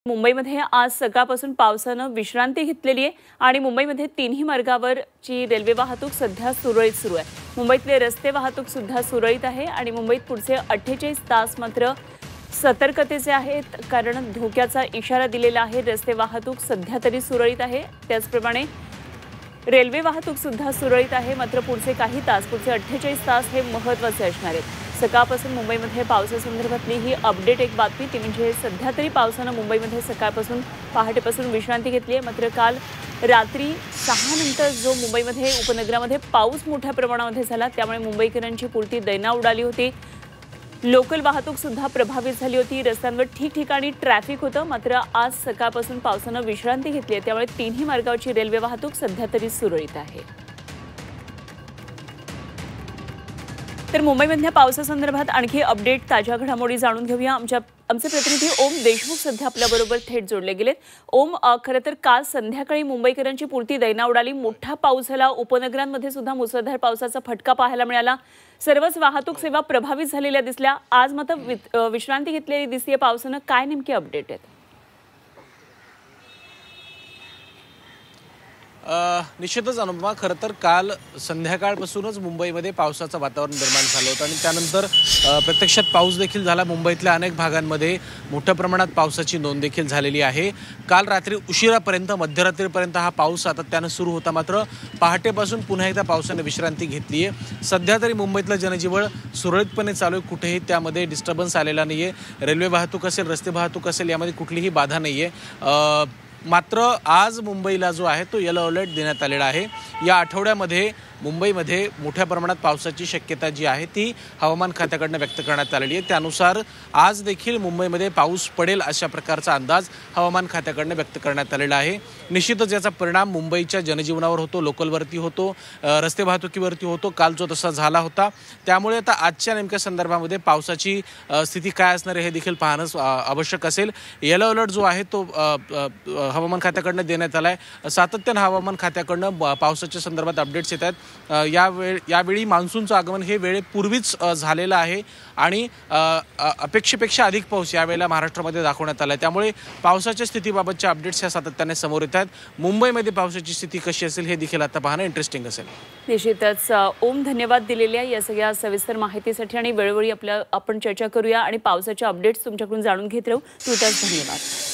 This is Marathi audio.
मुंबईमध्ये आज सकाळपासून पावसानं विश्रांती घेतलेली आहे आणि मुंबईमध्ये तिन्ही मार्गावरची रेल्वे वाहतूक सध्या सुरळीत सुरू आहे। मुंबईतले रस्ते वाहतूक सुद्धा सुरळीत आहे आणि मुंबईत पुढचे 48 तास मात्र सतर्कतेचे आहेत, कारण धोक्याचा इशारा दिलेला आहे। रस्ते वाहतूक सध्या तरी सुरळीत आहे, त्याचप्रमाणे रेल्वे वाहतूक सुद्धा सुरळीत आहे। मात्र पुढचे काही तास, पुढचे 48 तास हे महत्त्वाचे असणार आहेत। सकाळपासून मुंबईमध्ये पावसासंदर्भातली ही अपडेट एक बातमी ती म्हणजे सध्या तरी पावसानं मुंबईमध्ये सकाळपासून पहाटेपासून विश्रांती घेतली आहे। मात्र काल रात्री 6 नंतर जो मुंबईमध्ये उपनगरामध्ये पाऊस मोठ्या प्रमाणामध्ये झाला, त्यामुळे मुंबईकरांची पुरती दैना उडाली होती। लोकल वाहतूक सुद्धा प्रभावित झाली होती, रस्त्यांवर ठिकठिकाणी ट्रॅफिक होतं। मात्र आज सकाळपासून पावसानं विश्रांती घेतली आहे, त्यामुळे तिन्ही मार्गावरची रेल्वे वाहतूक सध्या तरी सुरळीत आहे। तर मुंबईमधल्या पावसासंदर्भात आणखी अपडेट, ताज्या घडामोडी जाणून घेऊया। आमचे प्रतिनिधी ओम देशमुख सध्या आपल्याबरोबर थेट जोडले गेलेत। ओम, खरं तर काल संध्याकाळी मुंबईकरांची पुरती दैना उडाली, मोठा पाऊस झाला, उपनगरांमध्ये सुद्धा मुसळधार पावसाचा फटका पाहायला मिळाला, सर्वच वाहतूक सेवा प्रभावित झालेल्या दिसल्या। आज मात्र विश्रांती घेतलेली दिसते पावसानं, काय नेमकी अपडेट आहेत? निश्चितच अनुपमा, खरं तर काल संध्याकाळपासूनच मुंबईमध्ये पावसाचं वातावरण निर्माण झालं होतं आणि त्यानंतर प्रत्यक्षात पाऊस देखील झाला। मुंबईतल्या अनेक भागांमध्ये मोठ्या प्रमाणात पावसाची नोंद देखील झालेली आहे। काल रात्री उशिरापर्यंत, मध्यरात्रीपर्यंत हा पाऊस सातत्यानं सुरू होता, मात्र पहाटेपासून पुन्हा एकदा पावसाने विश्रांती घेतली आहे। सध्या तरी मुंबईतलं जनजीवन सुरळीतपणे चालू आहे, कुठेही त्यामध्ये डिस्टर्बन्स आलेला नाही आहे। रेल्वे वाहतूक असेल, रस्ते वाहतूक असेल, यामध्ये कुठलीही बाधा नाही आहे। मात्र आज मुंबईला जो आहे तो येलो अलर्ट देण्यात आलेला आहे। या आठवड्यामध्ये मुंबईमध्ये मोठ्या प्रमाणात पावसाची शक्यता जी आहे ती हवामान खात्याकडून व्यक्त करण्यात आलेली आहे। त्यानुसार आज देखील मुंबईमध्ये पाऊस पडेल अशा प्रकारचा अंदाज हवामान खात्याकडून व्यक्त करण्यात आलेला आहे। निश्चितच याचा परिणाम मुंबईच्या जनजीवनावर होतो, लोकलवरती होतो, रस्ते वाहतुकीवरती होतो। काल जो तसा झाला होता, त्यामुळे आता आजच्या नेमक्या संदर्भामध्ये पावसाची स्थिती काय असणार आहे हे देखील पाहणं आवश्यक असेल। येलो अलर्ट जो आहे तो हवामान खात्याकडून देण्यात आला आहे। सातत्यानं हवामान खात्याकडून पावसाच्या संदर्भात अपडेट्स येत आहेत। यावेळी मान्सूनचं आगमन हे वेळेपूर्वीच झालेलं आहे आणि अपेक्षेपेक्षा अधिक पाऊस यावेळेला महाराष्ट्रामध्ये दाखवण्यात आला आहे। त्यामुळे पावसाच्या स्थितीबाबतच्या अपडेट्स ह्या सातत्याने समोर येत आहेत। मुंबईमध्ये पावसाची स्थिती कशी असेल हे देखील आता पाहणं इंटरेस्टिंग असेल। निश्चितच ओम, धन्यवाद दिलेल्या या सगळ्या सविस्तर माहितीसाठी आणि वेळोवेळी आपण चर्चा करूया आणि पावसाच्या अपडेट्स तुमच्याकडून जाणून घेत राहू। तुर्तास धन्यवाद।